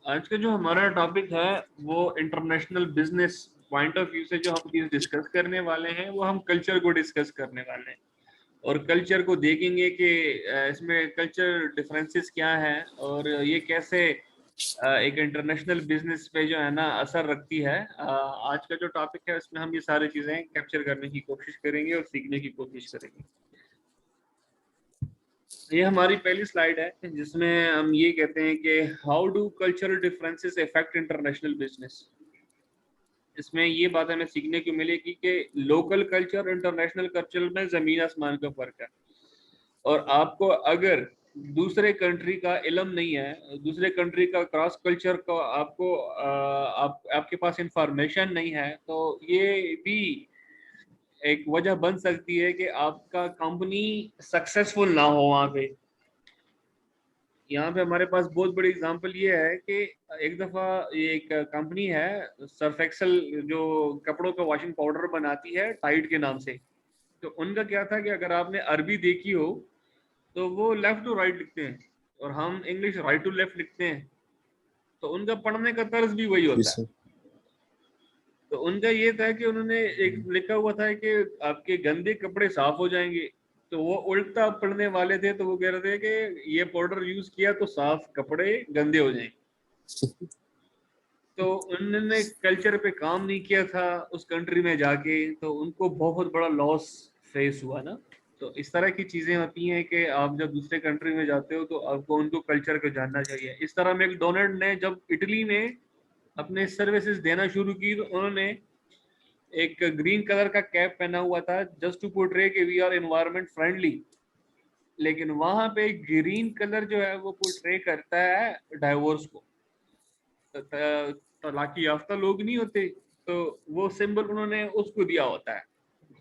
आज का जो हमारा टॉपिक है वो international business point of view से जो हम चीज डिस्कस करने वाले हैं वो हम कल्चर को डिस्कस करने वाले हैं। और कल्चर को देखेंगे कि इसमें कल्चर डिफरेंसेस क्या है और ये कैसे एक इंटरनेशनल बिजनेस पे जो है ना असर रखती है। आज का जो टॉपिक है उसमें हम ये सारी चीजें कैप्चर करने की कोशिश करेंगे और सीखने की कोशिश करेंगे। ये हमारी पहली स्लाइड है जिसमें हम ये कहते हैं कि how do cultural differences affect international business. इसमें ये बात हमें सीखने को मिलेगी कि लोकल कल्चर और इंटरनेशनल कल्चर में जमीन आसमान का फर्क है। और आपको अगर दूसरे कंट्री का इल्म नहीं है, दूसरे कंट्री का क्रॉस कल्चर का आपको आपके पास इंफॉर्मेशन नहीं है, तो ये भी एक वजह बन सकती है कि आपका कंपनी सक्सेसफुल ना हो वहां पे। यहाँ पे हमारे पास बहुत बड़ी एग्जांपल ये है कि एक दफा ये एक कंपनी है सर्फ एक्सेल, जो कपड़ों का वॉशिंग पाउडर बनाती है टाइड के नाम से। तो उनका क्या था कि अगर आपने अरबी देखी हो तो वो लेफ्ट टू राइट लिखते हैं और हम इंग्लिश राइट टू लेफ्ट लिखते हैं। तो उनका पढ़ने का तर्ज भी वही जी होता है। सर। तो उनका ये था कि उन्होंने एक लिखा हुआ था कि आपके गंदे कपड़े साफ हो जाएंगे। तो वो उल्टा पढ़ने वाले थे, तो वो कह रहे थे कि ये पाउडर यूज किया तो साफ कपड़े गंदे हो जाएंगे। तो उन्होंने कल्चर पे काम नहीं किया था उस कंट्री में जाके, तो उनको बहुत बड़ा लॉस फेस हुआ ना। तो इस तरह की चीजें होती हैं कि आप जब दूसरे कंट्री में जाते हो तो आपको उनको कल्चर को जानना चाहिए। इस तरह मैकडोनल्ड ने जब इटली में अपने सर्विसेज देना शुरू की तो उन्होंने एक ग्रीन कलर का कैप पहना हुआ था जस्ट टू पोर्ट्रे कि वी आर एनवायरमेंट फ्रेंडली। लेकिन वहां पे ग्रीन कलर जो है वो पोर्ट्रे करता है डाइवोर्स को। तलाकी याफ्ता लोग नहीं होते, तो वो सिंबल उन्होंने उसको दिया होता है,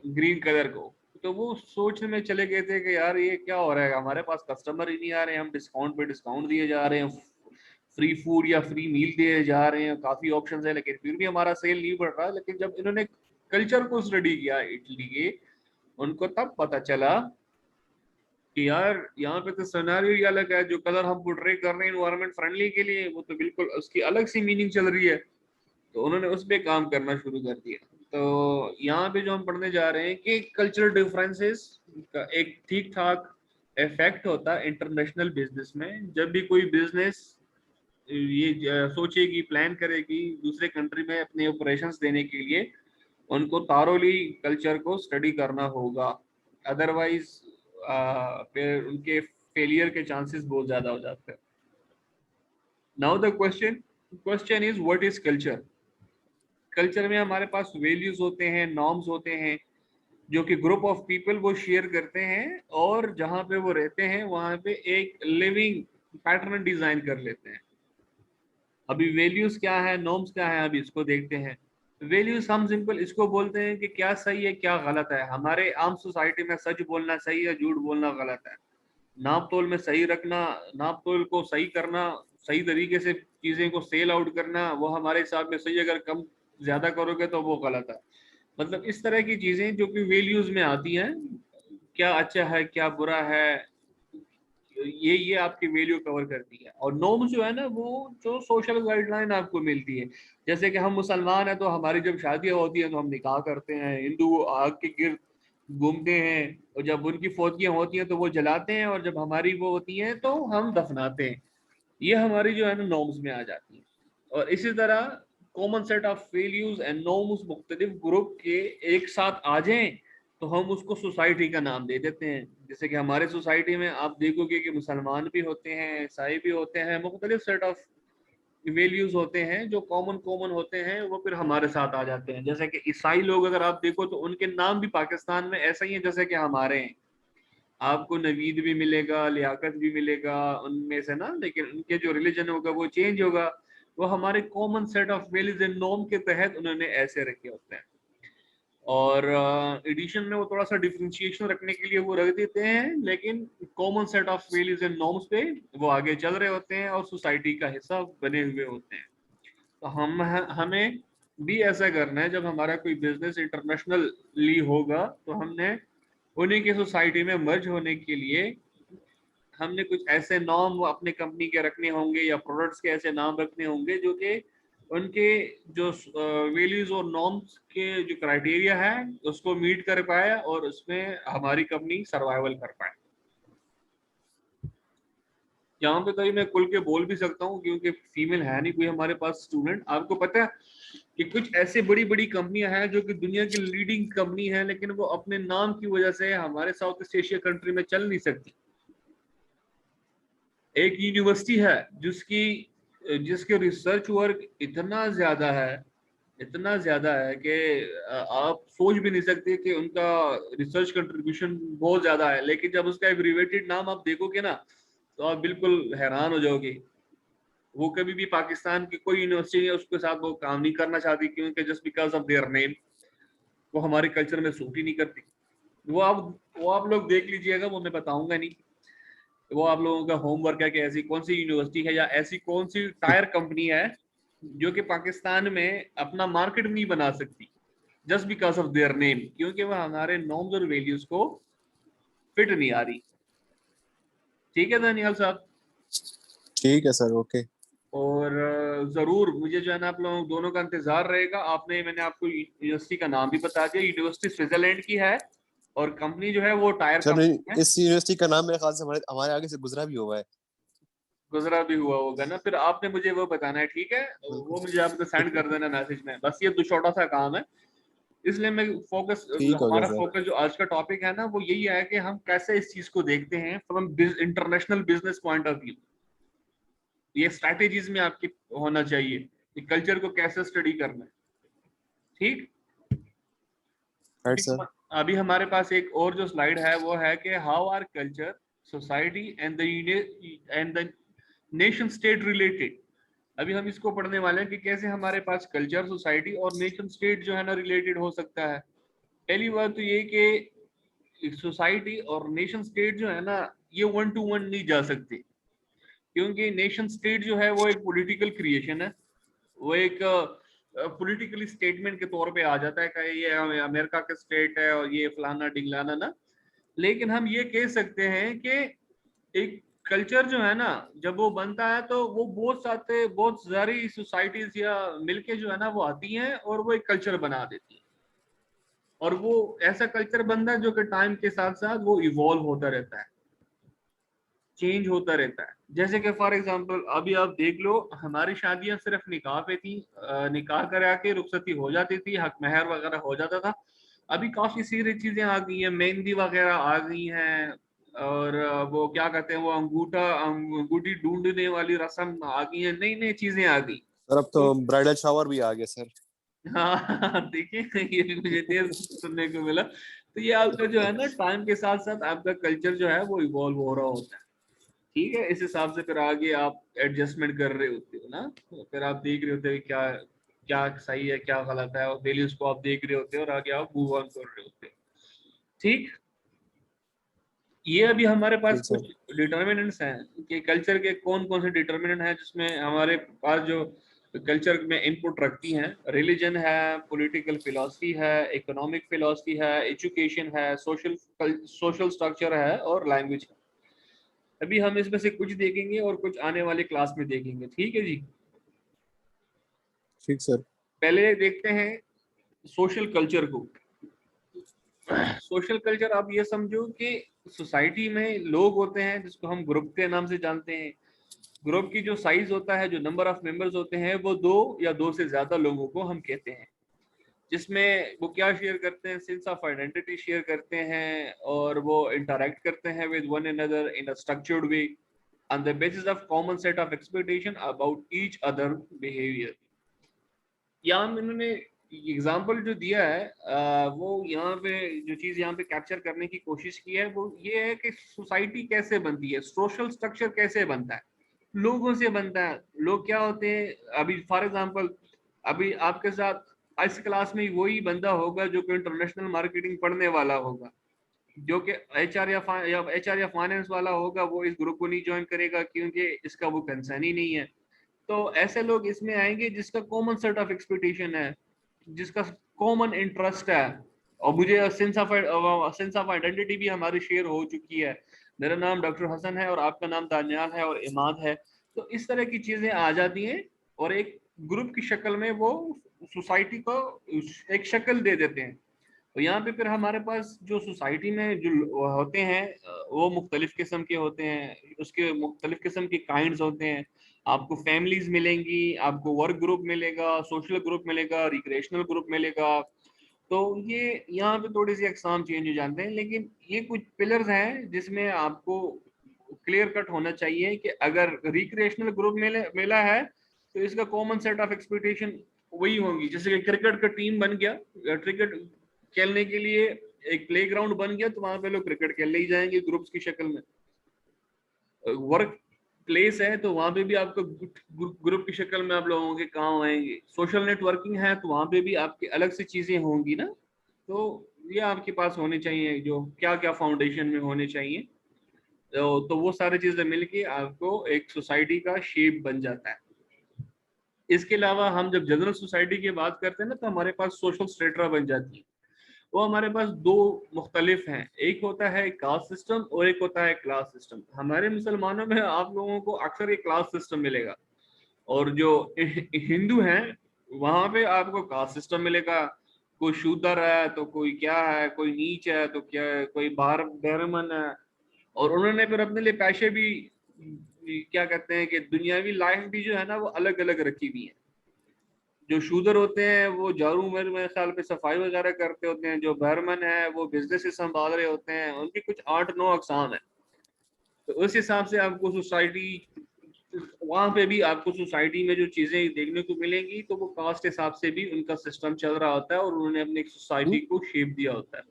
ग्रीन कलर को। तो वो सोचने में चले गए थे कि यार ये क्या हो रहा है, हमारे पास कस्टमर ही नहीं आ रहे हैं, हम डिस्काउंट पे डिस्काउंट दिए जा रहे हैं, फ्री फूड या फ्री मील दिए जा रहे हैं, काफी ऑप्शंस है लेकिन फिर भी हमारा सेल नहीं बढ़ रहा। लेकिन जब इन्होंने कल्चर को स्टडी किया इटली के, उनको तब पता चला कि यार यहाँ पे तो सिनेरियो ही अलग है। जो कलर हम पोर्ट्रे कर रहे हैं इन्वायरमेंट फ्रेंडली के लिए, वो तो बिल्कुल उसकी अलग सी मीनिंग चल रही है। तो उन्होंने उस पर काम करना शुरू कर दिया। तो यहाँ पे जो हम पढ़ने जा रहे हैं कि कल्चरल डिफरेंसेस का एक ठीक ठाक इफेक्ट होता है इंटरनेशनल बिजनेस में। जब भी कोई बिजनेस ये सोचेगी, प्लान करेगी दूसरे कंट्री में अपने ऑपरेशंस देने के लिए, उनको थारोली कल्चर को स्टडी करना होगा। अदरवाइज फिर उनके फेलियर के चांसेस बहुत ज्यादा हो जाते हैं। Now the question question is what is culture. Culture में हमारे पास वैल्यूज होते हैं, नॉर्म्स होते हैं, जो कि ग्रुप ऑफ पीपल वो शेयर करते हैं और जहां पे वो रहते हैं वहां पे एक लिविंग पैटर्न डिजाइन कर लेते हैं। अभी वैल्यूज क्या है, नॉर्म्स क्या है, अभी इसको देखते हैं। वैल्यूज हम सिंपल इसको बोलते हैं कि क्या सही है क्या गलत है। हमारे आम सोसाइटी में सच बोलना सही है, झूठ बोलना गलत है। नाप तोल में सही रखना, नाप तोल को सही करना, सही तरीके से चीजें को सेल आउट करना, वो हमारे हिसाब में सही। अगर कम ज्यादा करोगे तो वो गलत है। मतलब इस तरह की चीजें जो कि वैल्यूज में आती हैं, क्या अच्छा है क्या बुरा है, ये आपकी वैल्यू कवर करती है। और नॉर्म्स जो है ना, वो जो सोशल गाइडलाइन आपको मिलती है। जैसे कि हम मुसलमान हैं तो हमारी जब शादियां होती हैं तो हम निकाह करते हैं, हिंदू आग के गिर्द घूमते हैं, और जब उनकी फौतियां होती हैं तो वो जलाते हैं, और जब हमारी वो होती हैं तो हम दफनाते हैं। ये हमारी जो है ना नॉर्म्स में आ जाती है। और इसी तरह common set of values and norms मुख्तलिफ ग्रुप के एक साथ आ जाएं तो हम उसको सोसाइटी का नाम दे देते हैं। जैसे कि हमारे सोसाइटी में आप देखोगे कि मुसलमान भी होते हैं, ईसाई भी होते हैं, मुख्तलिफ सेट ऑफ वैल्यूज होते हैं जो कॉमन कॉमन होते हैं, वो फिर हमारे साथ आ जाते हैं। जैसे कि ईसाई लोग अगर आप देखो तो उनके नाम भी पाकिस्तान में ऐसा ही है जैसे कि हमारे हैं। आपको नवीद भी मिलेगा, लियाकत भी मिलेगा उनमें से ना, लेकिन उनके जो रिलीजन होगा वो चेंज होगा। वो हमारे common set of values and norm के तहत उन्होंने ऐसे रखे होते हैं। और एडिशन में वो थोड़ा सा डिफरेंशिएशन रखने के लिए वो रख देते हैं, लेकिन common set of values and norms पे वो आगे चल रहे होते हैं और सोसाइटी का हिस्सा बने हुए होते हैं। तो हमें भी ऐसा करना है। जब हमारा कोई बिजनेस इंटरनेशनली होगा तो हमने उन्हीं की सोसाइटी में मर्ज होने के लिए हमने कुछ ऐसे नाम अपने कंपनी के रखने होंगे या प्रोडक्ट्स के ऐसे नाम रखने होंगे जो कि उनके जो वैल्यूज और नॉर्म्स के जो क्राइटेरिया है उसको मीट कर पाए और उसमें हमारी कंपनी सर्वाइवल कर पाए। यहाँ पे तो मैं खुल के बोल भी सकता हूँ क्योंकि फीमेल है नहीं कोई हमारे पास स्टूडेंट। आपको पता है कि कुछ ऐसे बड़ी बड़ी कंपनियां हैं जो कि दुनिया की लीडिंग कंपनी है, लेकिन वो अपने नाम की वजह से हमारे साउथ ईस्ट एशिया कंट्री में चल नहीं सकती। एक यूनिवर्सिटी है जिसके रिसर्च वर्क इतना ज्यादा है कि आप सोच भी नहीं सकते कि उनका रिसर्च कंट्रीब्यूशन बहुत ज्यादा है, लेकिन जब उसका एब्रिवेटेड नाम आप देखोगे ना तो आप बिल्कुल हैरान हो जाओगे। वो कभी भी पाकिस्तान की कोई यूनिवर्सिटी है उसके साथ वो काम नहीं करना चाहती, क्योंकि just because of their name वो हमारे कल्चर में सूट ही नहीं करती। वो आप लोग देख लीजिएगा, वो मैं बताऊंगा नहीं। वो आप लोगों का होमवर्क है कि ऐसी कौन सी यूनिवर्सिटी है या ऐसी कौन सी टायर कंपनी है जो कि पाकिस्तान में अपना मार्केट नहीं बना सकती just because of their name, क्योंकि वह हमारे नॉर्म्स और वैल्यूज को फिट नहीं आ रही। ठीक है दानियाल साहब। ठीक है सर, ओके। और जरूर मुझे जो है ना आप लोगों दोनों का इंतजार रहेगा। मैंने आपको यूनिवर्सिटी का नाम भी बता दिया, यूनिवर्सिटी स्विट्जरलैंड की है और कंपनी जो है वो टायर सर कंपनी है। इस यूनिवर्सिटी का नाम मेरे ख्याल से हमारे हमारे आगे से गुजरा भी हुआ है। गुजरा भी हुआ होगा ना, फिर आपने मुझे वो बताना है, ठीक है? बिल्कुल। वो मुझे आपको सेंड कर देना मैसेज में, बस ये दो छोटा सा काम है। इसलिए मैं फोकस ठीक हो गया हमारा सर। फोकस जो आज का टॉपिक है ना वो यही है कि हम कैसे इस चीज को देखते हैं from international business point of view. ये स्ट्रैटेजीज में आपकी होना चाहिए कि कल्चर को कैसे स्टडी करना है। ठीक। राइट अभी सर। अभी हमारे पास एक और जो स्लाइड है वो है कि how our culture society and the nation state related. अभी हम इसको पढ़ने वाले हैं कि कैसे हमारे पास कल्चर सोसाइटी और नेशन स्टेट जो है ना रिलेटेड हो सकता है। पहली बात तो ये कि सोसाइटी और नेशन स्टेट जो है ना ये वन टू वन नहीं जा सकते, क्योंकि नेशन स्टेट जो है वो एक पॉलिटिकल क्रिएशन है। वो एक पॉलिटिकली स्टेटमेंट के तौर पे आ जाता है कि ये अमेरिका का स्टेट है और ये फलाना ढिंगलाना ना। लेकिन हम ये कह सकते हैं कि एक कल्चर जो है ना जब वो बनता है तो वो बहुत सारी सोसाइटीज या मिलके जो है ना वो आती हैं और वो एक कल्चर बना देती है। और वो ऐसा कल्चर बनता है जो कि टाइम के साथ साथ वो इवॉल्व होता रहता है, चेंज होता रहता है। जैसे कि फॉर एग्जांपल अभी आप देख लो, हमारी शादियां सिर्फ निकाह पे थी, निकाह करा के रुखसती हो जाती थी, हक महर वगैरह हो जाता था। अभी काफी सारी चीजें आ गई हैं, मेहंदी वगैरह आ गई हैं, और वो क्या कहते हैं वो अंगूठी ढूंढने वाली रस्म आ गई है, नई नई चीजें आ गई। सर अब तो तो ब्राइडल शावर भी आ गया सर। हाँ देखिए ये भी मुझे देर सुनने को मिला। तो ये आपका जो है ना टाइम के साथ साथ आपका कल्चर जो है वो इवॉल्व हो रहा होता है। ठीक है, इस हिसाब से फिर आगे आप एडजस्टमेंट कर रहे होते हो ना, तो फिर आप देख रहे होते हो क्या क्या सही है क्या गलत है, और वैल्यूज को आप देख रहे होते हो और आगे आप मूव ऑन कर रहे होते हो। ठीक। ये अभी हमारे पास ठीक सर। कुछ डिटर्मिनेंट्स हैं कि कल्चर के कौन कौन से डिटर्मिनेंट हैं जिसमें हमारे पास जो कल्चर में इनपुट रखती हैं। रिलीजन है, पॉलिटिकल फिलॉसफी है, इकोनॉमिक फिलॉसफी है, एजुकेशन है, सोशल स्ट्रक्चर है और लैंग्वेज है। अभी हम इसमें से कुछ देखेंगे और कुछ आने वाले क्लास में देखेंगे। ठीक है जी। ठीक सर। पहले देखते हैं सोशल कल्चर को। सोशल कल्चर आप ये समझो कि सोसाइटी में लोग होते हैं जिसको हम ग्रुप के नाम से जानते हैं। ग्रुप की जो साइज होता है, जो नंबर ऑफ मेंबर्स होते हैं, वो दो या दो से ज्यादा लोगों को हम कहते हैं, जिसमें वो क्या शेयर करते हैं, सेंस ऑफ आइडेंटिटी शेयर करते हैं और वो इंटरेक्ट करते हैं with one another in a structured way on the basis of common set of expectation about each other behaviour. यहाँ इन्होंने एग्जाम्पल जो दिया है वो यहाँ पे जो चीज यहाँ पे कैप्चर करने की कोशिश की है वो ये है कि सोसाइटी कैसे बनती है, सोशल स्ट्रक्चर कैसे बनता है, लोगों से बनता है। लोग क्या होते हैं, अभी फॉर एग्जांपल अभी आपके साथ इस क्लास में वही बंदा होगा जो कि इंटरनेशनल मार्केटिंग पढ़ने वाला होगा, जो कि एचआर या फाइनेंस वाला होगा, वो इस ग्रुप को नहीं ज्वाइन करेगा क्योंकि इसका वो कंसर्न ही नहीं है। तो ऐसे लोग इसमें आएंगे जिसका कॉमन सेट ऑफ एक्सपेक्टेशन है, जिसका कॉमन इंटरेस्ट है, और मुझे सेंस ऑफ आइडेंटिटी भी हमारी शेयर हो चुकी है। मेरा नाम डॉक्टर हसन है और आपका नाम दानियाल है और इमाद है। तो इस तरह की चीजें आ जाती हैं और एक ग्रुप की शक्ल में वो सोसाइटी को एक शक्ल दे देते हैं। तो यहाँ पे फिर हमारे पास जो सोसाइटी में जो होते हैं वो मुख्तलिफ किस्म के होते हैं, उसके मुख्तलिफ किस्म के काइंड्स होते हैं। आपको फैमिलीज मिलेंगी, आपको वर्क ग्रुप मिलेगा, सोशल ग्रुप मिलेगा, रिक्रिएशनल ग्रुप मिलेगा। तो ये यहाँ पे थोड़ी सी अकसाम चेंज हो जाते हैं, लेकिन ये कुछ पिलर्स हैं जिसमें आपको क्लियर कट होना चाहिए कि अगर रिक्रिएशनल ग्रुप मिला है तो इसका कॉमन सेट ऑफ एक्सपेक्टेशन वही होंगी। जैसे कि क्रिकेट का टीम बन गया, क्रिकेट खेलने के लिए एक प्लेग्राउंड बन गया, तो वहां पे लोग क्रिकेट खेलने ही जाएंगे ग्रुप्स की शक्ल में। वर्क प्लेस है तो वहां पे भी आपको ग्रुप की शक्ल में आप लोगों के काम आएंगे। सोशल नेटवर्किंग है तो वहां पे भी आपकी अलग सी चीजें होंगी ना। तो ये आपके पास होने चाहिए, जो क्या क्या फाउंडेशन में होने चाहिए। तो वो सारी चीजें मिलके आपको एक सोसाइटी का शेप बन जाता है। इसके अलावा हम जब जनरल सोसाइटी की बात करते हैं ना, तो हमारे पास सोशल स्ट्रेटा बन जाती है। वो हमारे पास दो मुख्तलिफ हैं, एक होता है कास्ट सिस्टम और एक होता है क्लास सिस्टम। हमारे मुसलमानों में आप लोगों को अक्सर ये क्लास सिस्टम मिलेगा, और जो हिंदू हैं वहां पे आपको कास्ट सिस्टम मिलेगा। कोई शूदर है तो कोई क्या है, कोई नीच है तो क्या है, कोई बाहर बहरमन है। और उन्होंने फिर अपने लिए पैसे भी क्या कहते हैं कि दुनियावी लाइफ भी जो है ना वो अलग अलग रखी हुई है। जो शूदर होते हैं वो झाड़ू मेरे ख्याल पे सफाई वगैरह करते होते हैं, जो बहरमन है वो बिजनेस संभाल रहे होते हैं, उनकी कुछ 8-9 अकसाम है। तो उस हिसाब से आपको सोसाइटी, वहां पे भी आपको सोसाइटी में जो चीजें देखने को मिलेंगी तो वो कास्ट हिसाब से भी उनका सिस्टम चल रहा होता है और उन्होंने अपनी एक सोसाइटी को शेप दिया होता है।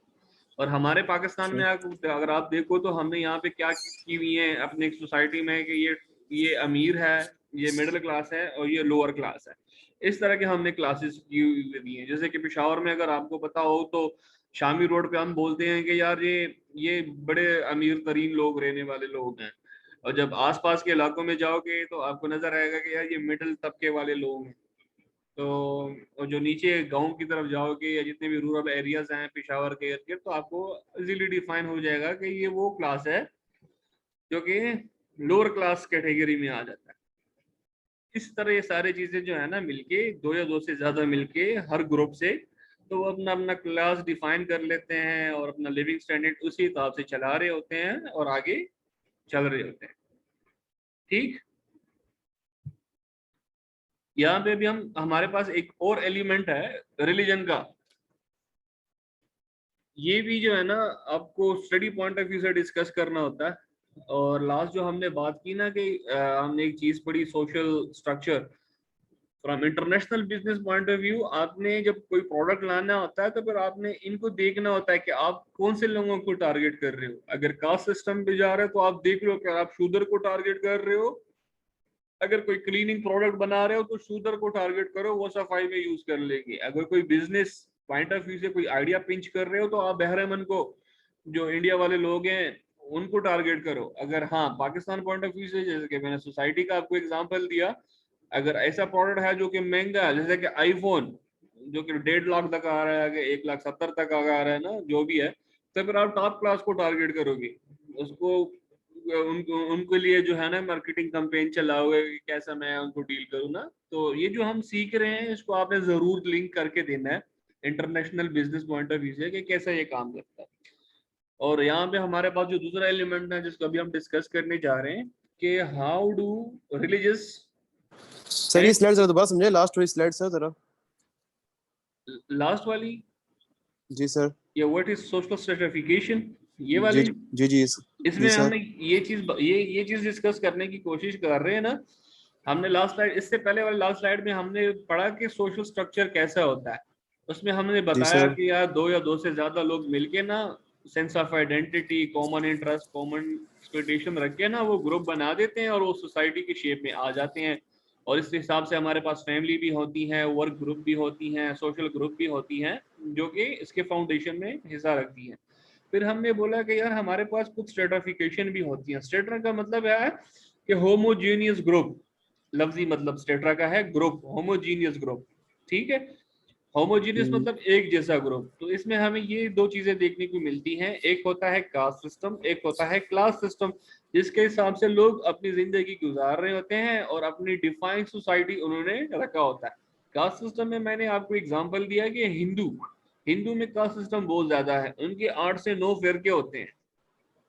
और हमारे पाकिस्तान में अगर आप देखो तो हमने यहाँ पे क्या की हुई है अपनी एक सोसाइटी में कि ये अमीर है, ये मिडिल क्लास है और ये लोअर क्लास है। इस तरह के हमने क्लासेस की हुई हैं। जैसे कि पेशावर में अगर आपको पता हो तो शामी रोड पे हम बोलते हैं कि यार ये बड़े अमीर तरीन लोग रहने वाले लोग हैं, और जब आसपास के इलाकों में जाओगे तो आपको नजर आएगा कि यार ये मिडिल तबके वाले लोग हैं। तो और जो नीचे गांव की तरफ जाओगे या जितने भी रूरल एरियाज हैं पेशावर के इर्द गिर्द, तो आपको इजीली डिफाइन हो जाएगा कि ये वो क्लास है जो कि लोअर क्लास कैटेगरी में आ जाता है। इस तरह ये सारी चीजें जो है ना मिलके, दो या दो से ज्यादा मिलके हर ग्रुप से, तो वो अपना अपना क्लास डिफाइन कर लेते हैं और अपना लिविंग स्टैंडर्ड उसी हिसाब से चला रहे होते हैं और आगे चल रहे होते हैं। ठीक, यहाँ पे भी हमारे पास एक और एलिमेंट है रिलीजन का। ये भी जो है ना आपको स्टडी पॉइंट ऑफ व्यू से डिस्कस करना होता है। और लास्ट जो हमने बात की ना कि हमने एक चीज पढ़ी, social structure from international business point of view. आपने जब कोई प्रोडक्ट लाना होता है तो फिर आपने इनको देखना होता है कि आप कौन से लोगों को टारगेट कर रहे हो। अगर कास्ट सिस्टम पे जा रहे हो तो आप देख लो कि आप शूदर को टारगेट कर रहे हो। अगर कोई क्लीनिंग प्रोडक्ट बना रहे हो तो शूदर को टारगेट करो, वो सफाई में यूज कर लेंगे। अगर कोई बिजनेस पॉइंट ऑफ व्यू से कोई आइडिया पिंच कर रहे हो तो आप बहरमन को, जो इंडिया वाले लोग हैं, उनको टारगेट करो। अगर हाँ पाकिस्तान पॉइंट ऑफ व्यू से, जैसे कि मैंने सोसाइटी का आपको एग्जांपल दिया, अगर ऐसा प्रोडक्ट है जो कि महंगा है, जैसे कि आईफोन जो कि 1.5 लाख तक आ रहा है, 1,70,000 तक आ रहा है ना, जो भी है, तो फिर आप टॉप क्लास को टारगेट करोगे। उसको उनके लिए जो है ना मार्केटिंग कैंपेन चलाओगे कि कैसा मैं उनको डील करूँ ना। तो ये जो हम सीख रहे हैं इसको आपने जरूर लिंक करके देना है international business point of view से कि कैसा ये काम करता है। और यहाँ पे हमारे पास जो दूसरा एलिमेंट है जिसको अभी हम डिस्कस करने जा रहे हैं कि हाउ डू रिलीजियस सर ये स्लाइड जरा दोबारा समझे, लास्ट वाली स्लाइड सर जरा। लास्ट वाली, जी सर। या व्हाट इज सोशल स्ट्रेटिफिकेशन, ये जी वाली। जी जी जी इसमें सर। हमने ये चीज डिस्कस करने की कोशिश कर रहे हैं ना। हमने लास्ट स्लाइड, इससे पहले वाले लास्ट स्लाइड में हमने पढ़ा कि सोशल स्ट्रक्चर कैसा होता है। उसमें हमने जी बताया सर। कि यार दो या दो से ज्यादा लोग मिलके ना sense of identity, common interest, common expectation रख के ना वो ग्रुप बना देते हैं और वो सोसाइटी की शेप में आ जाते हैं। और इस हिसाब से हमारे पास फैमिली भी होती है, वर्क ग्रुप भी होती हैं, सोशल ग्रुप भी होती हैं, जो कि इसके फाउंडेशन में हिस्सा रखती हैं। फिर हमने बोला कि यार हमारे पास कुछ स्ट्रेटिफिकेशन भी होती है। स्ट्रेटा का मतलब है कि होमोजीनियस ग्रुप, लफ्जी मतलब स्ट्रेटा का है ग्रुप, होमोजीनियस ग्रुप। ठीक है, होमोजीनियस मतलब एक जैसा ग्रुप। तो इसमें हमें ये दो चीजें देखने को मिलती हैं, एक होता है कास्ट सिस्टम, एक होता है क्लास सिस्टम, जिसके हिसाब से लोग अपनी जिंदगी गुजार रहे होते हैं और अपनी डिफाइंड सोसाइटी उन्होंने रखा होता है। कास्ट सिस्टम में मैंने आपको एग्जांपल दिया कि हिंदू हिंदू में कास्ट सिस्टम बहुत ज्यादा है, उनके 8 से 9 फिरके होते हैं,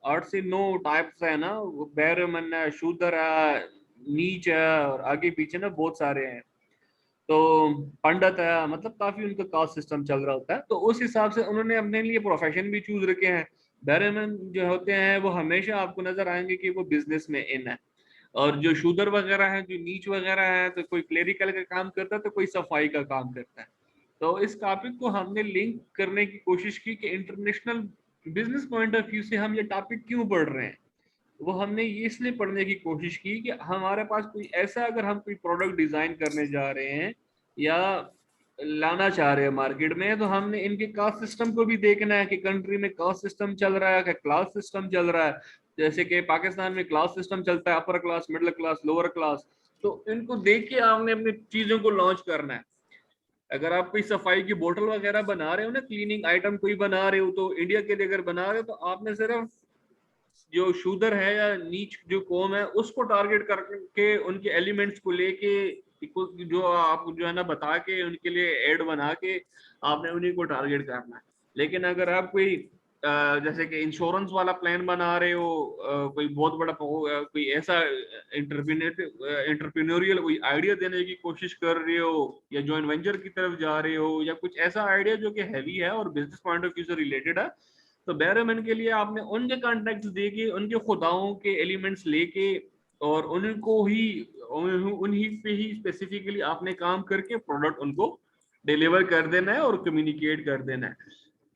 8 से 9 टाइप्स है ना, बैरमन है, शूद्र है, नीच है, और आगे पीछे ना बहुत सारे हैं। तो पंडित है, मतलब काफी उनका कास्ट सिस्टम चल रहा होता है। तो उस हिसाब से उन्होंने अपने लिए प्रोफेशन भी चूज रखे हैं। बैरमैन जो होते हैं वो हमेशा आपको नजर आएंगे कि वो बिजनेस में इन है, और जो शूदर वगैरह है, जो नीच वगैरह है, तो कोई क्लेरिकल का काम करता है तो कोई सफाई का काम करता है। तो इस टॉपिक को हमने लिंक करने की कोशिश की कि international business point of view से हम ये टॉपिक क्यों पढ़ रहे हैं। वो हमने ये इसलिए पढ़ने की कोशिश की कि हमारे पास कोई ऐसा, अगर हम कोई प्रोडक्ट डिजाइन करने जा रहे हैं या लाना चाह रहे हैं मार्केट में, तो हमने इनके कास्ट सिस्टम को भी देखना है कि कंट्री में कास्ट सिस्टम चल रहा है कि क्लास सिस्टम चल रहा है। जैसे कि पाकिस्तान में क्लास सिस्टम चलता है, upper class, middle class, lower class. तो इनको देख के आपने अपनी चीजों को लॉन्च करना है। अगर आप कोई सफाई की बोतल वगैरह बना रहे हो ना, क्लीनिंग आइटम कोई बना रहे हो, तो इंडिया के लिए अगर बना रहे हो तो आपने सिर्फ जो शूदर है या नीच जो कौम है उसको टारगेट करके उनके एलिमेंट्स को लेके जो आप जो है ना बता के उनके लिए एड बना के आपने उन्हीं को टारगेट करना है। लेकिन अगर आप कोई जैसे कि इंश्योरेंस वाला प्लान बना रहे हो, कोई बहुत बड़ा कोई ऐसा इंटरप्रेन्योरियल कोई आइडिया देने की कोशिश कर रहे हो, या जॉइंट वेंचर की तरफ जा रहे हो, या कुछ ऐसा आइडिया जो कि हैवी है और बिजनेस पॉइंट ऑफ व्यू से रिलेटेड है, तो बैरमैन के लिए आपने उनके कॉन्टेक्ट देके, उनके खुदाओं के एलिमेंट्स लेके और उनको ही उन्हीं पे ही स्पेसिफिकली आपने काम करके प्रोडक्ट उनको डिलीवर कर देना है और कम्युनिकेट कर देना है।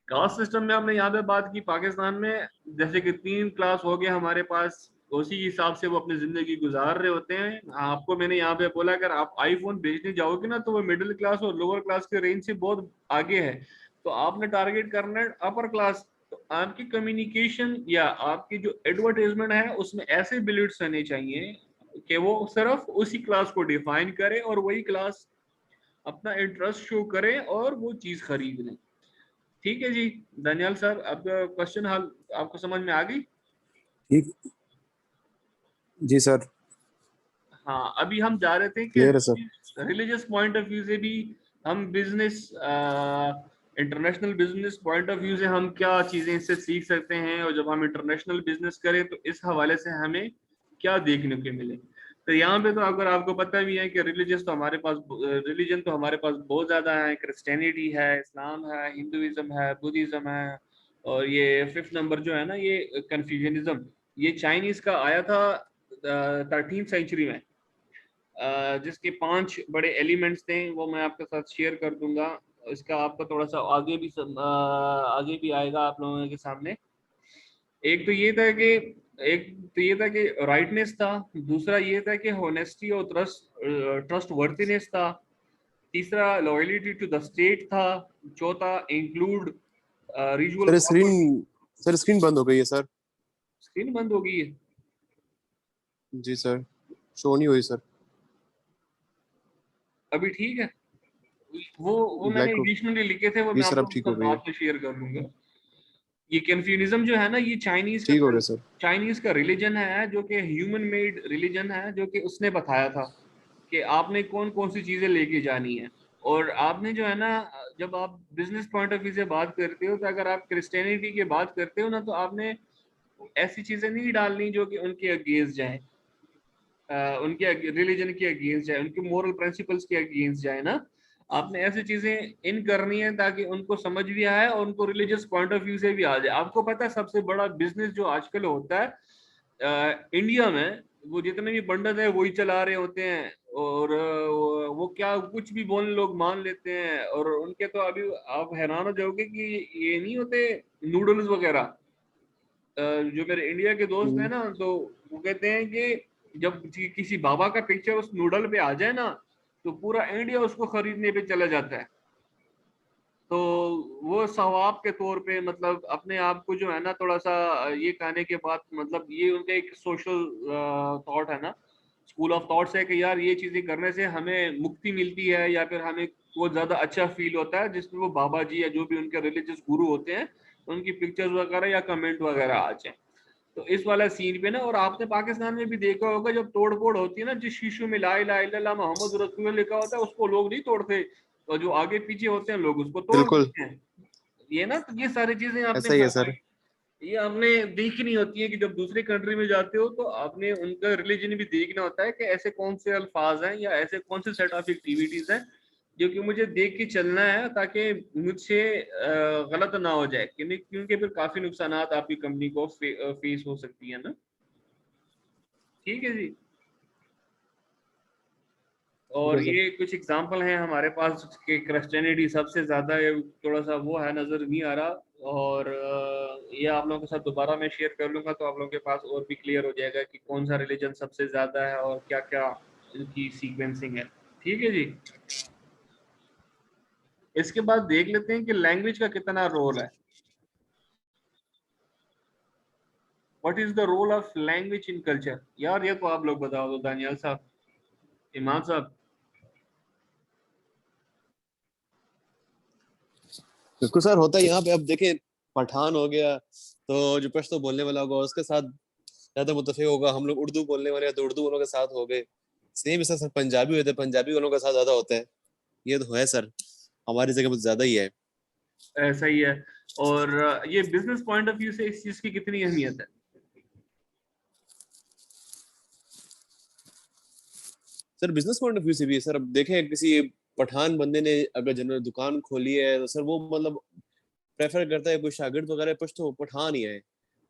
कास्ट सिस्टम में हमने यहाँ पे बात की पाकिस्तान में, जैसे कि 3 क्लास हो गए हमारे पास, उसी हिसाब से वो अपनी जिंदगी गुजार रहे होते हैं। आपको मैंने यहाँ पे बोला अगर आप आईफोन बेचने जाओगे ना तो वो मिडिल क्लास और लोअर क्लास के रेंज से बहुत आगे है। तो आपने टारगेट करना है अपर क्लास। तो आपकी कम्युनिकेशन या आपकी जो एडवर्टाइजमेंट है उसमें ऐसे बिल्ड्स रहने चाहिए कि वो सिर्फ उसी क्लास को डिफाइन करे और वही क्लास अपना इंटरेस्ट शो करे और वो चीज खरीद लें। ठीक है जी दनियाल सर, अब क्वेश्चन हल आपको समझ में आ गई? ठीक। जी सर। हाँ, अभी हम जा रहे थे कि क्लियर है sir. Religious point of view से भी हम business, international business point of view से हम क्या चीजें इससे सीख सकते हैं, और जब हम इंटरनेशनल बिजनेस करें तो इस हवाले से हमें क्या देखने को मिले। तो यहाँ पे तो अगर आपको पता भी है कि रिलीजियस तो हमारे पास, रिलीजन तो हमारे पास बहुत ज्यादा है। क्रिश्चियनिटी है, इस्लाम है, हिंदुइज्म है, बुद्धिज्म है, और ये 5th नंबर जो है ना ये कन्फ्यूजनिज्म, ये चाइनीज का आया था 13th सेंचुरी में। जिसके 5 बड़े एलिमेंट्स थे वो मैं आपके साथ शेयर कर दूंगा। इसका आपका थोड़ा सा आगे भी आएगा आप लोगों के सामने। एक तो ये था कि एक तो ये था कि राइटनेस था, दूसरा ये था कि होनेस्टी और ट्रस्ट वर्थीनेस था, तीसरा लॉयलिटी टू द स्टेट था, चौथा include ritual sir property. Screen बंद हो गई है सर। स्क्रीन बंद हो गई है? जी सर, शो नहीं हुई सर। अभी ठीक है? वो मैंने ब्लैक। एडिशनली लिखे थे, वो जी मैं सर, आप अब लोगों के ठीक हो साथ गई है। बाद में शेयर कर लूंगा। ये कन्फ्यूनिज्म जो है ना, ये ठीक हो गया सर। चाइनीज का रिलीजन है जो कि ह्यूमन मेड रिलीजन है, जो कि उसने बताया था कि आपने कौन कौन सी चीजें लेके जानी है। और आपने जो है ना, जब आप बिजनेस पॉइंट ऑफ व्यू से बात करते हो, तो अगर आप क्रिश्चियनिटी की बात करते हो ना, तो आपने ऐसी चीजें नहीं डालनी जो कि उनके अगेंस्ट जाए, उनके रिलीजन के अगेंस्ट जाए, उनके मोरल प्रिंसिपल्स के अगेंस्ट जाए ना। आपने ऐसी चीजें इन करनी है ताकि उनको समझ भी आए और उनको रिलीजियस पॉइंट ऑफ व्यू से भी आ जाए। आपको पता है सबसे बड़ा बिजनेस जो आजकल होता है इंडिया में, वो जितने भी पंडित है वही चला रहे होते हैं, और वो क्या कुछ भी बोलने लोग मान लेते हैं। और उनके तो अभी आप हैरान हो जाओगे कि ये नहीं होते नूडल्स वगैरह। जो मेरे इंडिया के दोस्त हैं ना, तो वो कहते हैं कि जब किसी बाबा का पिक्चर उस नूडल पे आ जाए ना, तो पूरा इंडिया उसको खरीदने पे चला जाता है। तो वो सवाब के तौर पे, मतलब अपने आप को जो है ना थोड़ा सा ये कहने के बाद, मतलब ये उनका एक सोशल थॉट है ना, स्कूल ऑफ थॉट्स है कि यार ये चीजें करने से हमें मुक्ति मिलती है या फिर हमें वो ज्यादा अच्छा फील होता है, जिसमें वो बाबा जी या जो भी उनके रिलीजियस गुरु होते हैं उनकी पिक्चर्स वगैरह या कमेंट वगैरह आ जाए। तो इस वाला सीन पे ना, और आपने पाकिस्तान में भी देखा होगा जब तोड़ फोड़ होती है ना, जिस शीशे में ला इलाहा इल्लल्लाह मोहम्मद रसूलुल्लाह लिखा होता है उसको लोग नहीं तोड़ते, और जो आगे पीछे होते हैं लोग उसको तोड़ बिल्कुल देते हैं। ये ना, तो ये सारी चीजें आपने ऐसा ही है सर। ये आपने देखनी होती है कि जब दूसरी कंट्री में जाते हो तो आपने उनका रिलीजन भी देखना होता है कि ऐसे कौन से अल्फाज हैं या ऐसे कौन से सेट ऑफ एक्टिविटीज हैं जो कि मुझे देख के चलना है, ताकि मुझसे गलत ना हो जाए, क्योंकि फिर काफी नुकसानात आपकी कंपनी को फेस हो सकती है ना। ठीक है जी। ठीक और है सर। ये कुछ एग्जांपल हैं हमारे पास कि क्रिश्चियनिटी सबसे ज्यादा है, थोड़ा सा वो है, नजर नहीं आ रहा, और ये आप लोगों के साथ दोबारा मैं शेयर कर लूंगा तो आप लोगों के पास और भी क्लियर हो जाएगा कि कौन सा रिलीजन सबसे ज्यादा है और क्या क्या इनकी सीक्वेंसिंग है। ठीक है जी। इसके बाद देख लेते हैं कि लैंग्वेज का कितना रोल है। What is the role of language in culture? यार ये तो आप लोग बताओ तो, दानियाल साहब, ईमान साहब। बिल्कुल सर, होता है यहाँ पे। अब देखें, पठान हो गया तो जो पश्तो बोलने वाला होगा उसके साथ ज्यादा मुतफिक होगा, हम लोग उर्दू बोलने वाले हैं तो उर्दू वालों के साथ हो गए। सेम ऐसा सर पंजाबी होते हैं, पंजाबी वालों के साथ ज्यादा होता है। ये तो है सर, हमारी जगह पर ज्यादा ही है। ऐसा ही है। और ये बिजनेस पॉइंट ऑफ व्यू से इस चीज की कितनी अहमियत है? Sir business point of view से भी है सर। अब देखें, किसी पठान बंदे ने अगर जनरल दुकान खोली है तो सर वो मतलब प्रेफर करता है कोई शागिर्द वगैरह पश्तो पठान ही है।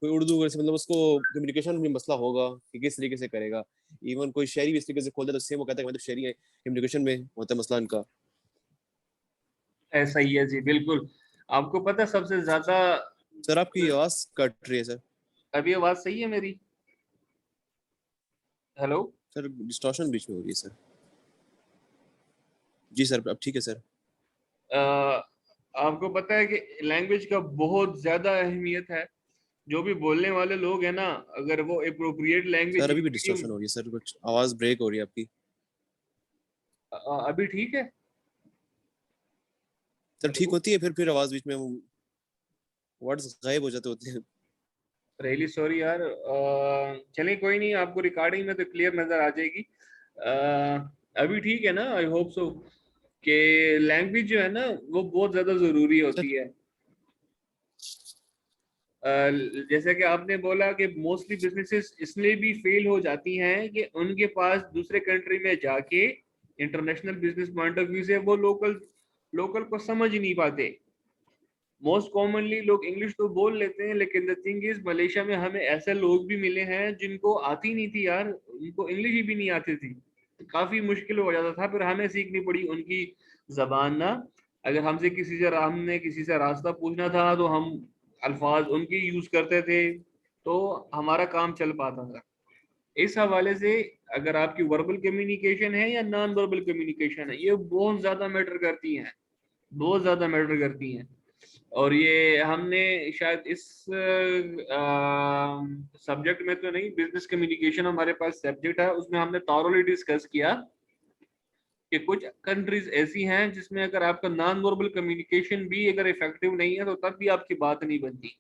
कोई उर्दू से मतलब उसको कम्युनिकेशन में मसला होगा कि किस तरीके से करेगा। इवन कोई शहरी भी इस तरीके से खोलता है तो सेम वो कहता है कि मैं तो शहरी है, कम्युनिकेशन में होता है मसला इनका। ऐसा ही है जी, बिल्कुल। आपको पता है सबसे ज्यादा, सर आपकी आवाज कट रही है सर। अभी आवाज सही है मेरी? हेलो। सर डिस्टॉर्शन बीच में हो रही है सर। जी सर, अब ठीक है सर। अ, आपको पता है कि लैंग्वेज का बहुत ज्यादा अहमियत है। जो भी बोलने वाले लोग हैं ना, अगर वो अप्रोप्रिएट सर लैंग्वेज अभी भी मीडियम। डिस्टॉर्शन हो रही है सर, कुछ आवाज ब्रेक हो रही है आपकी। अभी ठीक है? सर ठीक हेलो। होती है, फिर आवाज बीच में वर्ड्स गायब हो जाते होते हैं। रियली सॉरी यार। चलिए कोई नहीं, आपको रिकॉर्डिंग में तो क्लियर नजर आ जाएगी। अभी ठीक है ना? I hope so. कि लैंग्वेज जो है ना वो बहुत ज्यादा जरूरी सर होती है। जैसे कि आपने बोला कि मोस्टली बिजनेसेस इसलिए भी फेल हो जाती हैं कि उनके पास दूसरे कंट्री में जाके international business point of view से वो लोकल लोकल को समझ ही नहीं पाते। मोस्ट कॉमनली लोग इंग्लिश तो बोल लेते हैं, लेकिन द थिंग इज मलेशिया में हमें ऐसे लोग भी मिले हैं जिनको आती नहीं थी यार, उनको इंग्लिश ही भी नहीं आती थी। तो काफी मुश्किल हो जाता था, फिर हमें सीखनी पड़ी उनकी जबान ना। अगर हमने किसी से रास्ता पूछना था तो हम अल्फाज उनके यूज करते थे, तो हमारा काम चल पाता था। इस हवाले से अगर आपकी वर्बल कम्युनिकेशन है या नॉन वर्बल कम्युनिकेशन है, ये बहुत ज्यादा मैटर करती हैं, बहुत ज्यादा मैटर करती हैं। और ये हमने शायद इस सब्जेक्ट में तो नहीं, बिजनेस कम्युनिकेशन हमारे पास सब्जेक्ट है, उसमें हमने थॉरोली डिस्कस किया कि कुछ कंट्रीज ऐसी हैं जिसमें अगर आपका नॉन वर्बल कम्युनिकेशन भी अगर इफेक्टिव नहीं है तो तब भी आपकी बात नहीं बनती।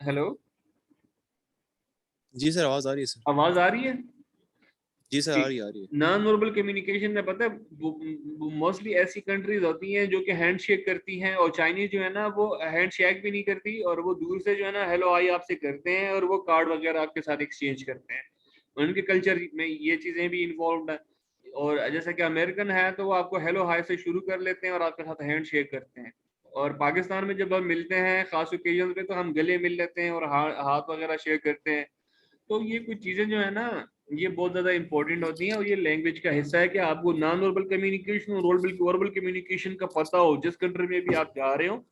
हेलो। जी सर, आवाज आ रही है सर। आवाज आ रही है? जी सर, आ रही है आ रही है। नॉन वर्बल कम्युनिकेशन में पता है मोस्टली ऐसी कंट्रीज होती हैं जो कि हैंड शेक करती हैं, और चाइनीज जो है ना वो हैंड शेक भी नहीं करती, और वो दूर से जो है ना हेलो आई आपसे करते हैं, और वो कार्ड वगैरह आपके साथ एक्सचेंज करते हैं। उनके कल्चर में ये चीजें भी इन्वॉल्व है। और जैसा कि अमेरिकन है तो वो आपको हेलो हाय से शुरू कर लेते हैं और आपके साथ हैंड शेक करते हैं। और पाकिस्तान में जब हम मिलते हैं खास ओकेजन पे तो हम गले मिल लेते हैं और हाथ वगैरह शेक करते हैं। तो ये कुछ चीजें जो है ना, ये बहुत ज्यादा इंपॉर्टेंट होती हैं, और ये लैंग्वेज का हिस्सा है कि आपको नॉन वर्बल कम्युनिकेशन और वर्बल कम्युनिकेशन का पता हो, जिस कंट्री में भी आप जा रहे हो।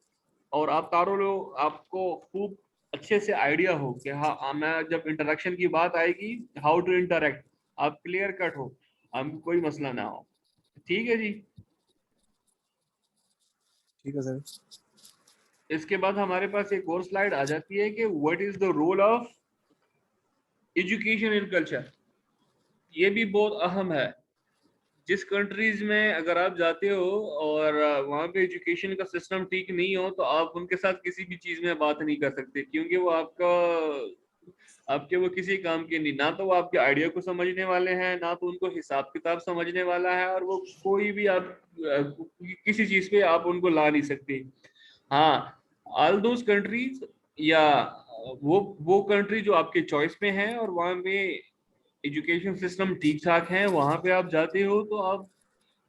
और आप तारों लो, आपको खूब अच्छे से आइडिया हो कि हाँ, मैं जब इंटरेक्शन की बात आएगी, हाउ टू इंटरेक्ट, आप क्लियर कट हो, हमको कोई मसला ना हो। ठीक है जी। ठीक है सर। इसके बाद हमारे पास एक और स्लाइड आ जाती है कि what is the role of education in culture, ये भी बहुत अहम है। जिस कंट्रीज में अगर आप जाते हो और वहाँ पे एजुकेशन का सिस्टम ठीक नहीं हो, तो आप उनके साथ किसी भी चीज में बात नहीं कर सकते, क्योंकि वो आपके वो किसी काम के नहीं, ना तो वो आपके आइडिया को समझने वाले हैं, ना तो उनको हिसाब किताब समझने वाला है, और वो कोई भी आप किसी चीज पे आप उनको ला नहीं सकते। हाँ, ऑल दोज कंट्रीज, या वो कंट्री जो आपके चॉइस में है और वहाँ पे एजुकेशन सिस्टम ठीक ठाक है, वहां पे आप जाते हो तो आप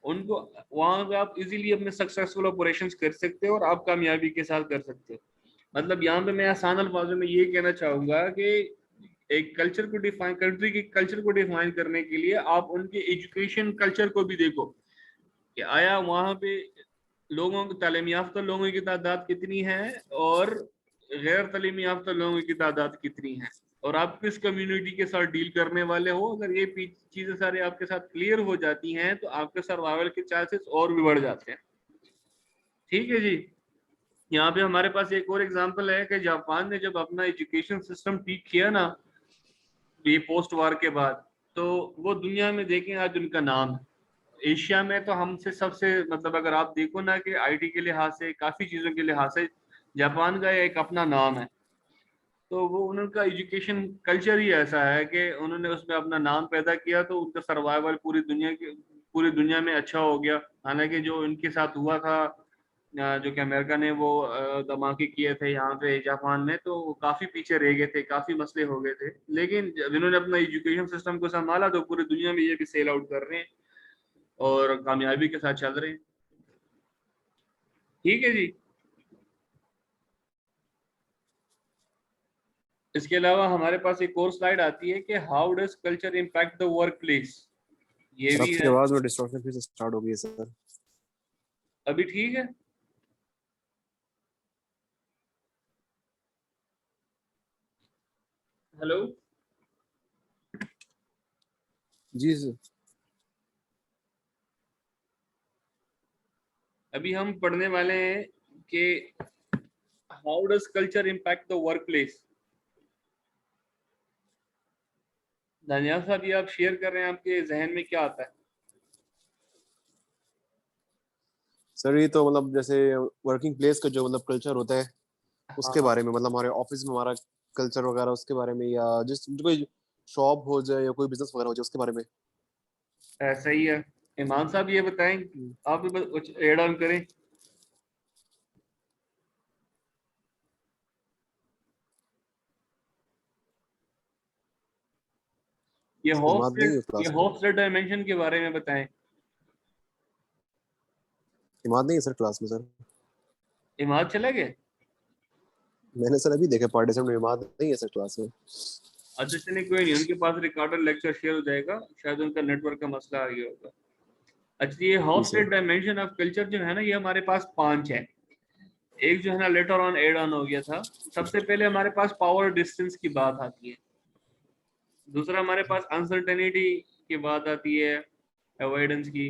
उनको वहां पे आप इजीली अपने सक्सेसफुल ऑपरेशंस कर सकते हो और आप कामयाबी के साथ कर सकते हो। मतलब यहाँ पे मैं आसान अल्फाजों में ये कहना चाहूंगा कि एक कल्चर को डिफाइन, कंट्री के कल्चर को डिफाइन करने के लिए आप उनके एजुकेशन कल्चर को भी देखो कि आया वहां पे लोगों की, तालीम याफ्ता लोगों की तादाद कितनी है और गैर तालीम याफ्ता लोगों की तादाद कितनी है, और आप किस कम्युनिटी के साथ डील करने वाले हो। अगर ये चीजें सारी आपके साथ क्लियर हो जाती हैं तो आपके सर्वाइवल के चांसेस और भी बढ़ जाते हैं। ठीक है जी। यहाँ पे हमारे पास एक और एग्जांपल है कि जापान ने जब अपना एजुकेशन सिस्टम ठीक किया ना, ये पोस्ट वार के बाद, तो वो दुनिया में देखें आज उनका नाम है। एशिया में तो हमसे सबसे, मतलब अगर आप देखो ना कि आईटी के लिहाज से, काफी चीजों के लिहाज से जापान का एक अपना नाम है। तो वो उनका एजुकेशन कल्चर ही ऐसा है कि उन्होंने उसमें अपना नाम पैदा किया, तो उनका सर्वाइवल पूरी दुनिया में अच्छा हो गया। हालांकि जो उनके साथ हुआ था, जो कि अमेरिका ने वो धमाके किए थे यहाँ पे जापान में, तो वो काफी पीछे रह गए थे, काफी मसले हो गए थे। लेकिन जब इन्होंने अपना एजुकेशन सिस्टम को संभाला तो पूरी दुनिया में ये भी सेल आउट कर रहे हैं और कामयाबी के साथ चल रहे हैं। ठीक है जी। इसके अलावा हमारे पास एक और स्लाइड आती है कि how does culture impact the work place, ये सर भी आपकी है। आवाज में डिस्टॉर्शन फिर से स्टार्ट हो गई है सर। अभी ठीक है? हेलो। जी सर। अभी हम पढ़ने वाले हैं कि how does culture impact the work place. Daniyal साहब, ये आप शेयर कर रहे हैं, आपके जहन में क्या आता है? सर ये तो मतलब जैसे वर्किंग प्लेस का जो मतलब कल्चर होता है उसके हाँ, बारे में, मतलब हमारे ऑफिस में हमारा कल्चर वगैरह उसके बारे में, या जिस कोई शॉप हो जाए या कोई बिजनेस वगैरह हो जाए उसके बारे में। ऐसा ही है। ईमान साहब ये बताएं, आप भी कुछ एड ऑन करें। ये हिमाद नहीं है ये क्लास में। होप्स डायमेंशन के बारे में बताएं। हिमाद नहीं है सर क्लास में सर। इमाद चला गया? मैंने सर अभी देखा पार्टिसिपेंट में, हिमाद नहीं है सर क्लास में। अच्छा चलिए, कोई नहीं, उनके पास रिकॉर्डेड लेक्चर शेयर हो जाएगा, शायद उनका नेटवर्क का मसला आ गया होगा। अच्छा, ये जी हाफ सर। स्टेट डायमेंशन ऑफ कल्चर जो है ना, ये हमारे पास 5 है। एक जो है ना लेटर ऑन एड ऑन हो गया था। सबसे पहले हमारे पास पावर डिस्टेंस की बात आती है। दूसरा हमारे पास अनसर्टेनिटी की बात आती है, अवॉइडेंस की।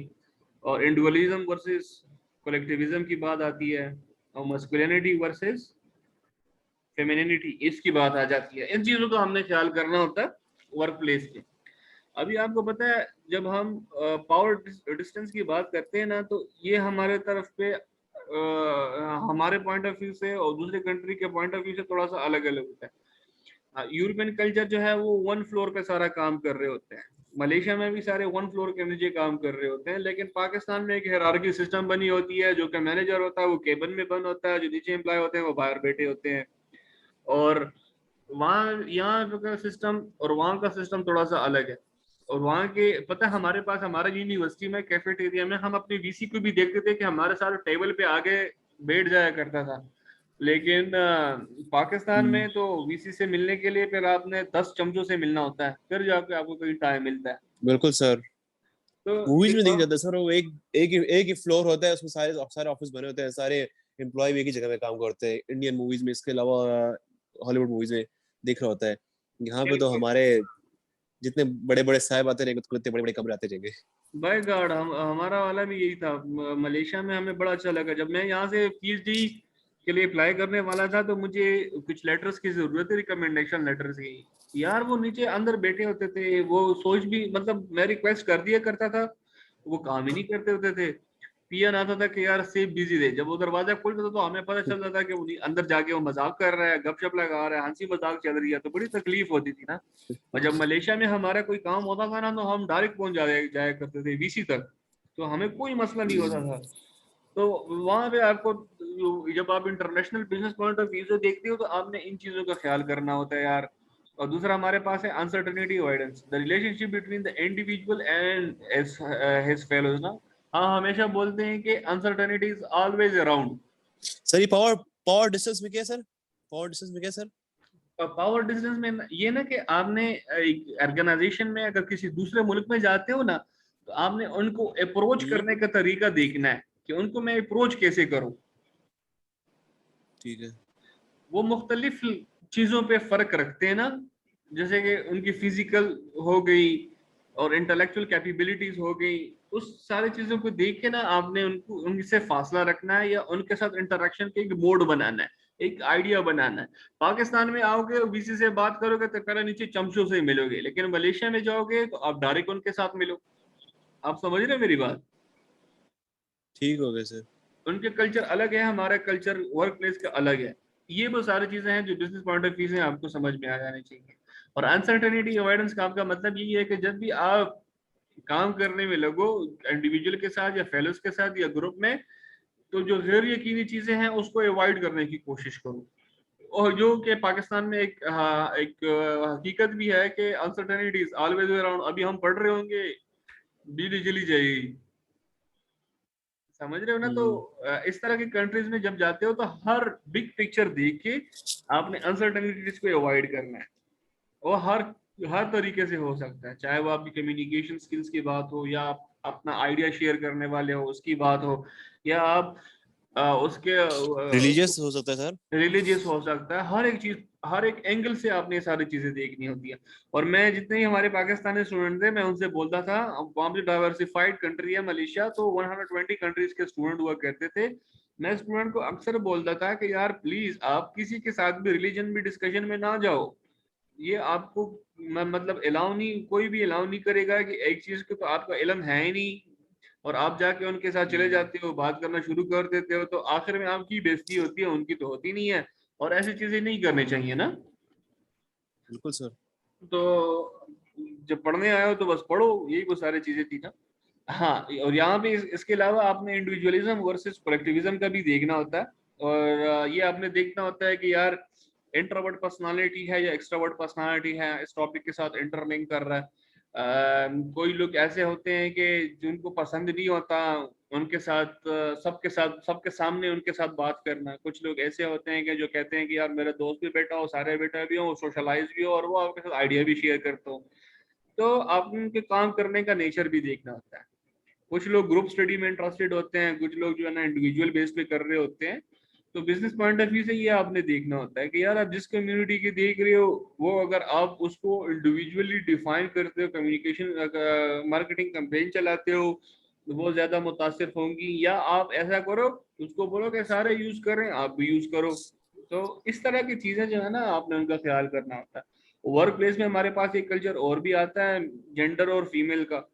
और इंडिविजुअलिज्म वर्सेस कलेक्टिविज्म की बात आती है। और मस्कुलिनिटी वर्सेस फेमिनिटी, इसकी बात आ जाती है। इन चीजों का हमने ख्याल करना होता है वर्क प्लेस पे। अभी आपको पता है, जब हम पावर डिस्टेंस की बात करते हैं ना, तो ये हमारे तरफ पे हमारे पॉइंट ऑफ व्यू से और दूसरे कंट्री के पॉइंट ऑफ व्यू से थोड़ा सा अलग अलग होता है। यूरोपियन कल्चर जो है वो 1 फ्लोर पे सारा काम कर रहे होते हैं। मलेशिया में भी सारे 1 फ्लोर के नीचे काम कर रहे होते हैं। लेकिन पाकिस्तान में एक हायरार्की सिस्टम बनी होती है, जो कि मैनेजर होता है वो केबिन में बंद होता है, जो नीचे एम्प्लॉय होते हैं वो बाहर बैठे होते हैं। और वहाँ यहाँ का सिस्टम और वहाँ का सिस्टम थोड़ा सा अलग है। और वहाँ के पता है, हमारे पास हमारे यूनिवर्सिटी में कैफेटेरिया में हम अपने वीसी को भी देखते थे कि हमारे सारे टेबल पे आगे बैठ जाया करता था। लेकिन पाकिस्तान में तो वीसी से मिलने के लिए फिर आपने 10 चमचों से मिलना होता है, फिर जाके आपको कोई टाइम मिलता है। बिल्कुल सर। तो मूवीज ये में देखा जाता है सर, वो एक ही फ्लोर होता है, उसमें सारे सारे ऑफिस बने होते हैं, सारे एम्प्लॉय भी एक ही जगह पे काम करते हैं इंडियन मूवीज में। इसके अलावा हॉलीवुड मूवीज में देख रहा होता है। यहाँ पे तो बिल्कुल हमारे जितने बड़े बड़े साहब आते रहेंगे उतने बड़े बड़े कमरे आते रहेंगे। बाय गॉड, हमारा वाला भी यही था। मलेशिया में हमें बड़ा अच्छा लगा जब मैं यहाँ से पीएचडी के लिए अप्लाई करने वाला था, तो मुझे कुछ लेटर्स की जरूरत है, रिकमेंडेशन लेटर्स की। यार वो नीचे अंदर बैठे होते थे, वो सोच भी मतलब मैं रिक्वेस्ट कर दिया करता था, वो काम ही नहीं करते होते थे। पियन आता था कि यार सेफ बिजी थे, जब वो दरवाजा खोलता था तो हमें पता चलता था कि वो अंदर जाके वो मजाक कर रहा है, गपशप लगा रहा है, हंसी मजाक चल रही है, तो बड़ी तकलीफ होती थी ना। और जब मलेशिया में हमारा कोई काम होता था ना, तो हम डायरेक्ट पहुंच जाया करते थे वीसी तक, तो हमें कोई मसला नहीं होता था। तो वहां पे आपको, जब आप international business point of view से देखते हो, तो आपने इन चीजों का ख्याल करना होता है यार। और दूसरा हमारे पास है uncertainty avoidance, the relationship between the individual and his fellows ना। हाँ, हमेशा बोलते हैं कि uncertainty is always around. Sir ये पावर पावर डिस्टेंस में क्या है सर? पावर डिस्टेंस में क्या है सर? पावर डिस्टेंस में ये ना कि आपने एक ऑर्गेनाइजेशन में अगर किसी दूसरे मुल्क में जाते हो ना, तो आपने उनको अप्रोच करने का तरीका देखना है कि उनको मैं अप्रोच कैसे करूं। ठीक है। वो मुख्तलिफ चीजों पे फर्क रखते हैं ना, जैसे कि उनकी फिजिकल हो गई और इंटेलेक्चुअल कैपेबिलिटीज हो गई। उस सारी चीजों को देख के ना आपने उनको उनसे फासला रखना है, या उनके साथ इंटरेक्शन के एक मोड बनाना है, एक आइडिया बनाना है। पाकिस्तान में आओगे, वीसी से बात करोगे तो पहले नीचे चमचों से मिलोगे, लेकिन मलेशिया में जाओगे तो आप डायरेक्ट उनके साथ मिलो। आप समझ रहे हैं मेरी बात? ठीक हो गया सर। उनके कल्चर अलग है, हमारा कल्चर वर्क प्लेस का अलग है। ये वो सारी चीजें हैं जो बिजनेस पॉइंट ऑफ व्यू से आपको समझ में आ जानी चाहिए। और अनसर्टेनिटी अवॉइडेंस का आपका मतलब यही है कि जब भी आप काम करने में लगो, इंडिविजुअल के साथ या फेलोज के साथ या ग्रुप में, तो जो गैर यकीनी चीजें हैं उसको अवॉइड करने की कोशिश करो। और जो कि पाकिस्तान में एक हकीकत भी है कि अनसर्टेनिटी इज ऑलवेज अराउंड। अभी हम पढ़ रहे होंगे, बिजली चली जाएगी, समझ रहे हो ना। तो इस तरह की कंट्रीज में जब जाते हो तो हर बिग पिक्चर देख के आपने अनसर्टेनिटीज को अवॉइड करना है। वो हर तरीके से हो सकता है, चाहे वो आपकी कम्युनिकेशन स्किल्स की बात हो, या आप अपना आइडिया शेयर करने वाले हो उसकी बात हो, या आप उसके रिलीजियस हो सकता है सर। रिलीजियस हो सकता है। हर एक चीज, हर एक एंगल से आपने ये सारी चीजें देखनी होती है। और मैं जितने ही हमारे पाकिस्तानी स्टूडेंट थे, मैं उनसे बोलता था, वहां पे डाइवर्सिफाइड कंट्री है मलेशिया, तो 120 कंट्रीज के स्टूडेंट हुआ करते थे। मैं स्टूडेंट को अक्सर बोलता था कि यार प्लीज आप किसी के साथ भी रिलीजन भी डिस्कशन में ना जाओ। ये आपको मतलब अलाउ नहीं, कोई भी अलाउ नहीं करेगा कि एक चीज को तो आपका इल्म है ही नहीं, और आप जाके उनके साथ चले जाते हो, बात करना शुरू कर देते हो, तो आखिर में आपकी बेइज्जती होती है, उनकी तो होती नहीं है। और ऐसी चीजें नहीं करनी चाहिए ना। बिल्कुल सर। तो जब पढ़ने आए हो तो बस पढ़ो, यही वो सारी चीजें थी ना। हाँ, और यहाँ पे इसके अलावा आपने इंडिविजुअलिज्म वर्सेस कलेक्टिविज्म का भी देखना होता है। और ये आपने देखना होता है कि यार इंट्रोवर्ट पर्सनालिटी है या एक्सट्रोवर्ट पर्सनालिटी है, इस टॉपिक के साथ इंटरलिंक कर रहा है। कोई लोग ऐसे होते हैं कि जिनको पसंद नहीं होता उनके साथ सबके सामने उनके साथ बात करना। कुछ लोग ऐसे होते हैं कि जो कहते हैं कि यार मेरा दोस्त भी बैठा हो, सारे बैठा भी हो, सोशलाइज भी हो, और वो आपके साथ आइडिया भी शेयर करते हो। तो आपको उनके काम करने का नेचर भी देखना होता है। कुछ लोग ग्रुप स्टडी में इंटरेस्टेड होते हैं, कुछ लोग जो है ना इंडिविजुअल बेस पे कर रहे होते हैं। तो बिजनेस पॉइंट ऑफ व्यू से ये आपने देखना होता है कि यार आप जिस कम्युनिटी की देख रहे हो, वो अगर आप उसको इंडिविजुअली डिफाइन करते हो, कम्युनिकेशन मार्केटिंग कैंपेन चलाते हो, तो वो ज्यादा मुतासिर होंगी। या आप ऐसा करो, उसको बोलो कि सारे यूज करें, आप भी यूज करो। तो इस तरह की चीजें जो है ना, आपने उनका ख्याल करना होता है। वर्क प्लेस में हमारे पास एक कल्चर और भी आता है, जेंडर और फीमेल का,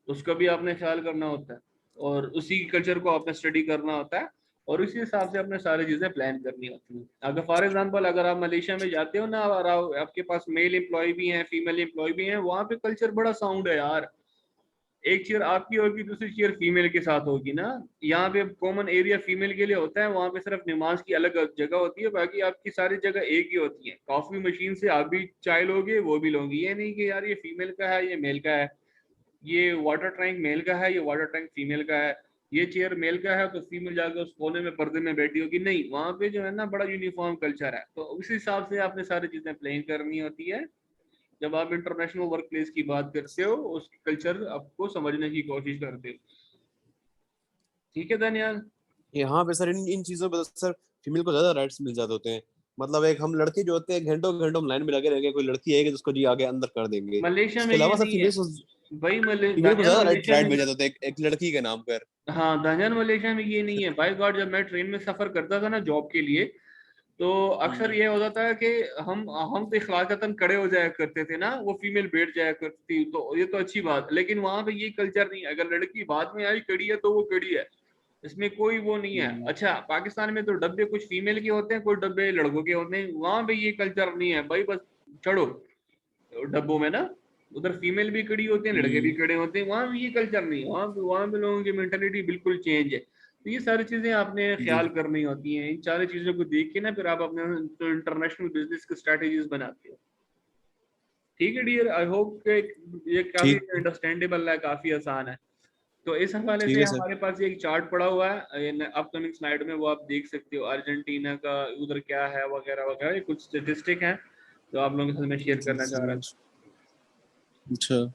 उसका भी आपने ख्याल करना होता है। और उसी कल्चर को आपने स्टडी करना होता है, और उसी हिसाब से आपने सारी चीजें प्लान करनी होती हैं। अगर फॉर एग्जांपल अगर आप मलेशिया में जाते हो ना, और आपके पास मेल एम्प्लॉय भी हैं, फीमेल एम्प्लॉय भी हैं, वहाँ पे कल्चर बड़ा साउंड है यार। एक चेयर आपकी होगी, दूसरी चेयर फीमेल के साथ होगी ना। यहाँ पे कॉमन एरिया फीमेल के लिए होता है, वहाँ पे सिर्फ नमाज की अलग जगह होती है, बाकी आपकी सारी जगह एक ही होती है। कॉफी मशीन से आप भी चाय लोगे, वो भी लोगे, ये नहीं कि यार ये फीमेल का है ये मेल का है, ये वाटर टैंक मेल का है ये वाटर टैंक फीमेल का है, ये चेयर मेल का है तो फीमेल जाकर उस कोने में पर्दे में बैठी होगी। नहीं, वहां पे जो है ना बड़ा यूनिफॉर्म कल्चर है। तो उस हिसाब से आपने सारी चीजें प्लान करनी होती है। जब आप इंटरनेशनल वर्क प्लेस की बात करते हो, उसकी कल्चर आपको समझने की कोशिश करते हो। ठीक है दनियाल। यहाँ पे सर इन चीजों पे तो सर फीमेल को ज्यादा राइट्स मिल जाते होते हैं। मतलब एक हम लड़के जो होते हैं घंटों घंटों लाइन में लगे रहेंगे, कोई लड़की आएगी तो उसको जी आगे अंदर कर देंगे। मलेशिया में इसके ये अलावा सर नहीं है। फीमेल्स भाई मेरे को दानियाल ज्यादा मलेशिया एड में, भेजा था एक लड़की के नाम पर। हाँ दानियाल मलेशिया में ये नहीं है बाय गॉड। जब मैं ट्रेन में सफर करता था ना जॉब के लिए, तो अक्सर ये होता था कि हम तो इखलाकतन खड़े हो जाया करते थे ना, वो फीमेल बैठ जाया करती, तो ये तो अच्छी बात है। लेकिन वहां पे ये कल्चर नहीं है, अगर लड़की बाद में आई खड़ी है तो वो खड़ी है, इसमें कोई वो नहीं है। अच्छा पाकिस्तान में तो डब्बे कुछ फीमेल के होते हैं, कुछ डब्बे लड़कों के होते हैं, वहां पे ये कल्चर नहीं है भाई, बस चढ़ो डब्बों में ना, उधर फीमेल भी खड़ी होती है लड़के भी खड़े होते हैं, वहां भी ये कल्चर नहीं है। वहां पे लोगों की मेंटेलिटी बिल्कुल चेंज है। तो ये सारी चीजें आपने जी ख्याल करनी होती हैं, इन सारी चीजों को देख के ना फिर आप अपने इंटरनेशनल बिजनेस की स्ट्रेटेजीज बनाते हो। ठीक है डियर, आई होप कि ये काफी ठीक अंडरस्टैंडेबल है, काफी आसान है। तो इस हवाले ठीक से है सर। हमारे पास एक चार्ट पड़ा हुआ है अपकमिंग स्लाइड में, वो आप देख सकते हो अर्जेंटीना का उधर क्या है वगैरह वगैरह, ये कुछ स्टेटिस्टिक हैं जो आप लोगों के साथ मैं शेयर करना चाह रहा था। अच्छा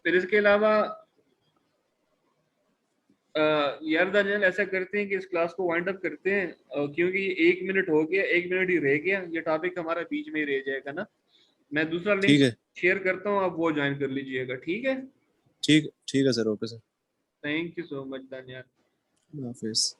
फिर इसके अलावा यार दानियल ऐसा करते हैं कि इस क्लास को वाइंड अप करते हैं, क्योंकि 1 मिनट हो गया, 1 मिनट ही रह गया, ये टॉपिक हमारा बीच में ही रह जाएगा ना। मैं दूसरा लिंक ठीक है। शेयर करता हूँ, आप वो ज्वाइन कर लीजिएगा, ठीक है। ठीक ठीक है sir, okay sir. Thank you so much Daniyal. Hafiz.